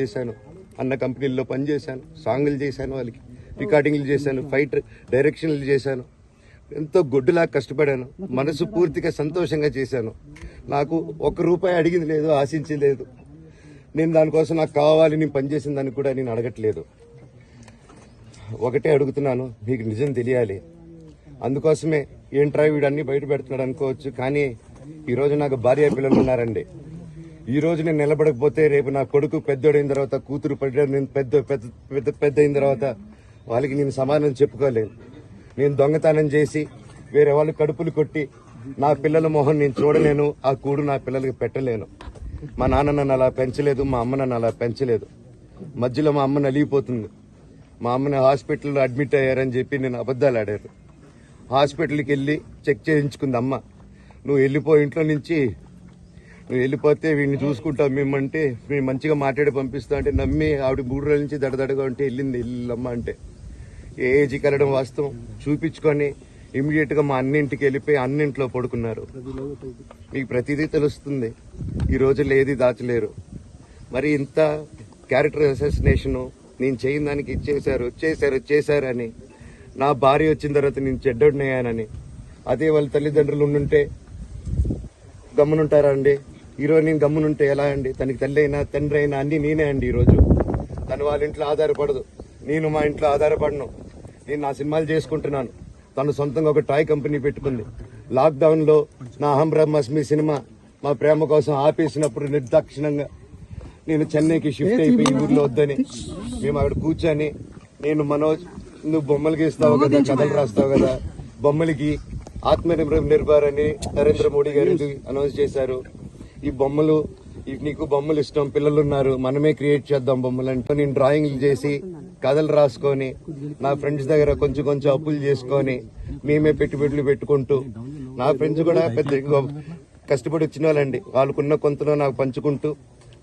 చేశాను, అన్న కంపెనీల్లో పనిచేశాను, సాంగులు చేశాను, వాళ్ళకి రికార్డింగ్లు చేశాను, ఫైట్ డైరెక్షన్లు చేశాను, ఎంతో గొడ్డులా కష్టపడాను, మనసు పూర్తిగా సంతోషంగా చేశాను. నాకు ₹1 అడిగింది లేదు, ఆశించలేదు. నేను దానికోసం నాకు కావాలి, నేను పనిచేసిన దానికి కూడా నేను అడగట్లేదు. ఒకటే అడుగుతున్నాను, మీకు నిజం తెలియాలి. అందుకోసమే ఏంట్రా వీడన్నీ బయట పెడుతున్నాడు అనుకోవచ్చు, కానీ ఈరోజు నాకు భార్య పిల్లలు ఉన్నారండి. ఈ రోజు నేను నిలబడకపోతే రేపు నా కొడుకు పెద్దోడైన తర్వాత, కూతురు నేను పెద్ద అయిన తర్వాత వాళ్ళకి నేను సమాధానం చెప్పుకోలేను. నేను దొంగతనం చేసి వేరే వాళ్ళు కడుపులు కొట్టి నా పిల్లల మొహం నేను చూడలేను, ఆ కూడు నా పిల్లలకి పెట్టలేను. మా నాన్న నన్ను అలా పెంచలేదు, మా అమ్మ నన్ను అలా పెంచలేదు. మధ్యలో మా అమ్మ నలిగిపోతుంది. మా అమ్మని హాస్పిటల్లో అడ్మిట్ అయ్యారని చెప్పి నేను అబద్దాలు ఆడారు. హాస్పిటల్కి వెళ్ళి చెక్ చేయించుకుంది అమ్మ. నువ్వు వెళ్ళిపో ఇంట్లో నుంచి, నువ్వు వెళ్ళిపోతే వీడిని చూసుకుంటావు మేమంటే, మేము మంచిగా మాట్లాడి పంపిస్తా అంటే నమ్మి ఆవిడ 3 రోజుల నుంచి దడదడగా ఉంటే వెళ్ళమ్మ అంటే ఏజీకి వెళ్ళడం వాస్తవం చూపించుకొని ఇమీడియట్ గా మా అన్నింటికి వెళ్ళిపోయి అన్నింట్లో పడుకున్నారు. మీకు ప్రతిదీ తెలుస్తుంది. ఈ రోజుల్లో ఏది దాచలేరు. మరి ఇంత క్యారెక్టర్ అసాసినేషన్ నేను చేయని దానికి చేశారని, నా భార్య వచ్చిన తర్వాత నేను చెడ్డోడినయ్యానని, అదే వాళ్ళ తల్లిదండ్రులు ఉండుంటే గమ్మునుంటారా అండి? ఈరోజు నేను గమ్మునుంటే ఎలా అండి? తనకి తల్లి అయినా తండ్రి అయినా అన్ని నేనే అండి. ఈరోజు తను వాళ్ళ ఇంట్లో ఆధారపడదు, నేను మా ఇంట్లో ఆధారపడను. నేను నా సినిమాలు చేసుకుంటున్నాను. తను సొంతంగా ఒక టాయ్ కంపెనీ పెట్టుకుంది. లాక్డౌన్ లో నా అహం బ్రహ్మాస్మి సినిమా మా ప్రేమ కోసం ఆపేసినప్పుడు నిర్దాక్షిణంగా నేను చెన్నైకి షిఫ్ట్ అయిపోయి ఊర్లో వద్దని మేము అక్కడ కూర్చొని, నేను మనోజ్ నువ్వు బొమ్మలు గీస్తావు కదా, కథలు రాస్తావు కదా, బొమ్మలకి ఆత్మనిర్భర్ అని నరేంద్ర మోడీ గారు అనౌన్స్ చేశారు. ఈ బొమ్మలు, నీకు బొమ్మలు ఇష్టం, పిల్లలు ఉన్నారు, మనమే క్రియేట్ చేద్దాం బొమ్మలు అంటే నేను డ్రాయింగ్లు చేసి కథలు రాసుకొని నా ఫ్రెండ్స్ దగ్గర కొంచెం అప్పులు చేసుకొని మేమే పెట్టుబడులు పెట్టుకుంటూ, నా ఫ్రెండ్స్ కూడా పెద్ద కష్టపడి వచ్చిన వాళ్ళండి. వాళ్ళకున్న కొంతలో నాకు పంచుకుంటూ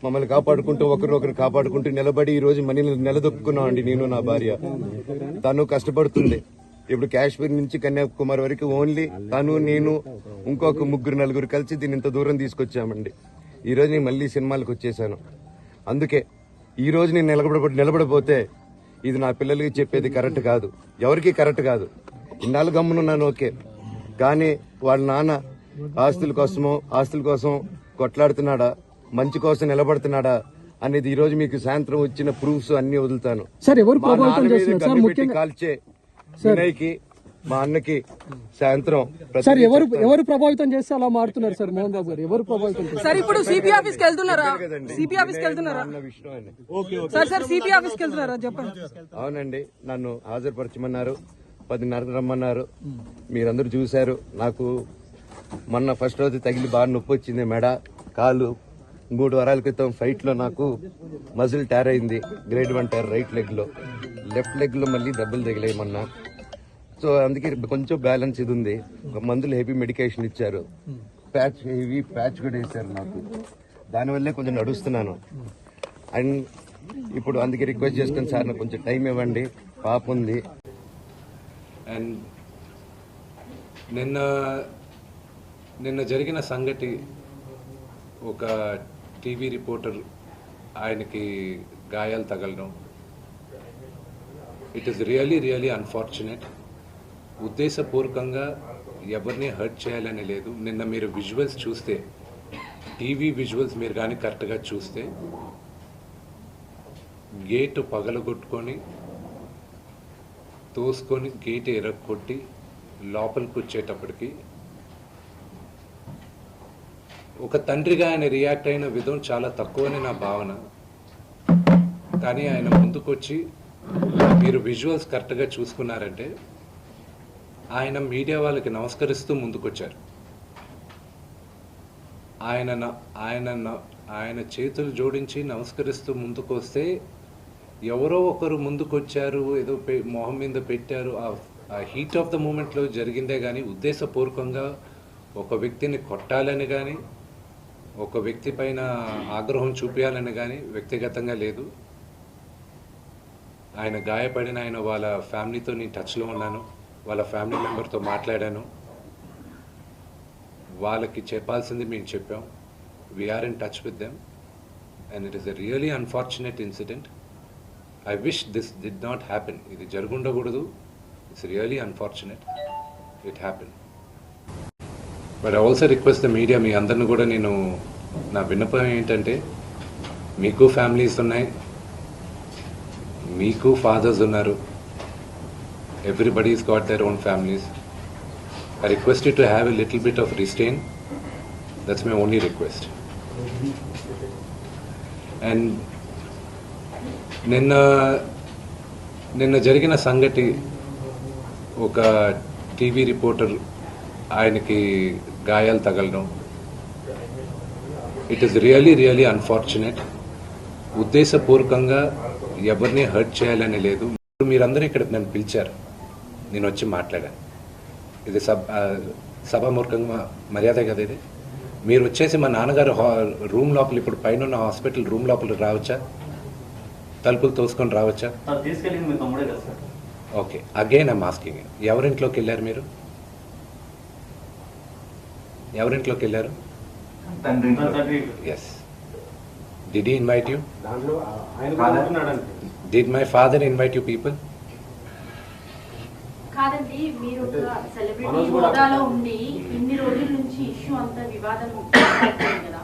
మమ్మల్ని కాపాడుకుంటూ ఒకరినొకరు కాపాడుకుంటూ నిలబడి ఈ రోజు మనీని నిలదొక్కున్నాం అండి. నేను నా భార్య, తను కష్టపడుతుంది. ఇప్పుడు కాశ్మీర్ నుంచి కన్యాకుమారి వరకు ఓన్లీ తను, నేను, ఇంకొక 3-4 కలిసి దీన్ని ఇంత దూరం తీసుకొచ్చామండి. ఈ రోజు నేను మళ్ళీ సినిమాలకు వచ్చేసాను. అందుకే ఈ రోజు నేను నిలబడపోతే ఇది నా పిల్లలకి చెప్పేది కరెక్ట్ కాదు, ఎవరికి కరెక్ట్ కాదు. ఇన్నాళ్ళు గమ్మునున్నాను ఓకే, కానీ వాళ్ళ నాన్న ఆస్తుల కోసం కొట్లాడుతున్నాడా, మంచి కోసం నిలబడుతున్నాడా అనేది ఈ రోజు మీకు సాయంత్రం వచ్చిన ప్రూఫ్స్ అన్ని వదులుతాను. కాల్చే వినయ్కి, మా అన్నకి సాయంత్రం ఎవరు ప్రభావితం చేస్తే అలా మారుతున్నారు సార్ మోహన్ బాబు గారు? ఎవరు ప్రభావితం చేస్తారు? ఇప్పుడు సిపి ఆఫీస్ కి వెళ్తున్నారా? సిపి ఆఫీస్ కి వెళ్తున్నారా? సార్ సిపి ఆఫీస్ కి వెళ్తున్నారా చెప్పండి. అవునండి, నన్ను హాజరుపరచమన్నారు, 10:30 రమ్మన్నారు. మీరందరూ చూశారు. నాకు మొన్న ఫస్ట్ రోజు తగిలి బాగా నొప్పి వచ్చింది, మెడ, కాలు. 3 వారాల క్రితం ఫైట్ లో నాకు మజిల్ టైర్ అయింది, గ్రేడ్ 1 టైర్ రైట్ లెగ్ లో. లెఫ్ట్ లెగ్ లో మళ్ళీ దెబ్బలు తగిలాయి మొన్న. సో అందుకే కొంచెం బ్యాలెన్స్ ఇది ఉంది. మందులు హెవీ మెడికేషన్ ఇచ్చారు, హెవీ ప్యాచ్ కూడా వేశారు నాకు. దానివల్లే కొంచెం నడుస్తున్నాను. అండ్ ఇప్పుడు అందుకే రిక్వెస్ట్ చేసుకుని, సార్ నాకు కొంచెం టైం ఇవ్వండి, పాప ఉంది. అండ్ నిన్న జరిగిన సంగతి, ఒక టీవీ రిపోర్టర్ ఆయనకి గాయాలు తగలడం, ఇట్ ఈస్ రియలీ అన్ఫార్చునేట్. ఉద్దేశపూర్వకంగా ఎవరిని హర్ట్ చేయాలని లేదు. నిన్న మీరు విజువల్స్ చూస్తే, టీవీ విజువల్స్ మీరు కానీ కరెక్ట్గా చూస్తే, గేటు పగలగొట్టుకొని తోసుకొని గేటు ఎరగొట్టి లోపలికి వచ్చేటప్పటికి ఒక తండ్రిగా ఆయన రియాక్ట్ అయిన విధం చాలా తక్కువని నా భావన. కానీ ఆయన ముందుకొచ్చి, మీరు విజువల్స్ కరెక్ట్గా చూసుకున్నారంటే, ఆయన మీడియా వాళ్ళకి నమస్కరిస్తూ ముందుకొచ్చారు. ఆయన చేతులు జోడించి నమస్కరిస్తూ ముందుకు వస్తే, ఎవరో ఒకరు ముందుకొచ్చారు, ఏదో మొహం మీద పెట్టారు, ఆ హీట్ ఆఫ్ ద మూమెంట్లో జరిగిందే కానీ ఉద్దేశపూర్వకంగా ఒక వ్యక్తిని కొట్టాలని కానీ, ఒక వ్యక్తి పైన ఆగ్రహం చూపించాలని కానీ వ్యక్తిగతంగా లేదు. ఆయన గాయపడిన వాళ్ళ ఫ్యామిలీతో నేను టచ్లో ఉన్నాను, వాళ్ళ ఫ్యామిలీ మెంబర్తో మాట్లాడాను. వాళ్ళకి చెప్పాల్సింది మేము చెప్పాం. We are in touch with them. and it is a really unfortunate incident. I wish this did not happen. ఇది జరుగుండకూడదు. It's really unfortunate. It happened. But I also request the media, మీ అందరిని కూడా నేను నా విన్నపం ఏంటంటే, మీకు ఫ్యామిలీస్ ఉన్నాయి, మీకు ఫాదర్స్ ఉన్నారు, everybody's got their own families. I request you to have a little bit of restraint. That's my only request. And నిన్న జరిగిన సంగతి, ఒక టీవీ రిపోర్టర్ ఆయనకి గాయాలు తగలడం, ఇట్ ఈస్ రియలీ అన్ఫార్చునేట్. ఉద్దేశపూర్వకంగా ఎవరిని హర్ట్ చేయాలని లేదు. మీరందరూ ఇక్కడ నన్ను పిలిచారు, నేను వచ్చి మాట్లాడాను. ఇది సభామూర్ఖంగా మర్యాద కదా ఇది. మీరు వచ్చేసి మా నాన్నగారు రూమ్ లోపల, ఇప్పుడు పైన ఉన్న హాస్పిటల్ రూమ్ లోపలికి రావచ్చా? తలుపులు తోసుకొని రావచ్చా? ఓకే, అగైన్ ఐమ్ ఆస్కింగ్, ఎవరింట్లోకి వెళ్ళారు మీరు? ఎవరింట్లోకి వెళ్ళారు? Yes. Did he invite you? Did my father invite you people? కాదండి, మీరు ఒక సెలబ్రిటీ హోదాలో ఉండి ఇన్ని రోజుల నుంచి ఇష్యూ అంతా వివాదం అవుతుంది కదా,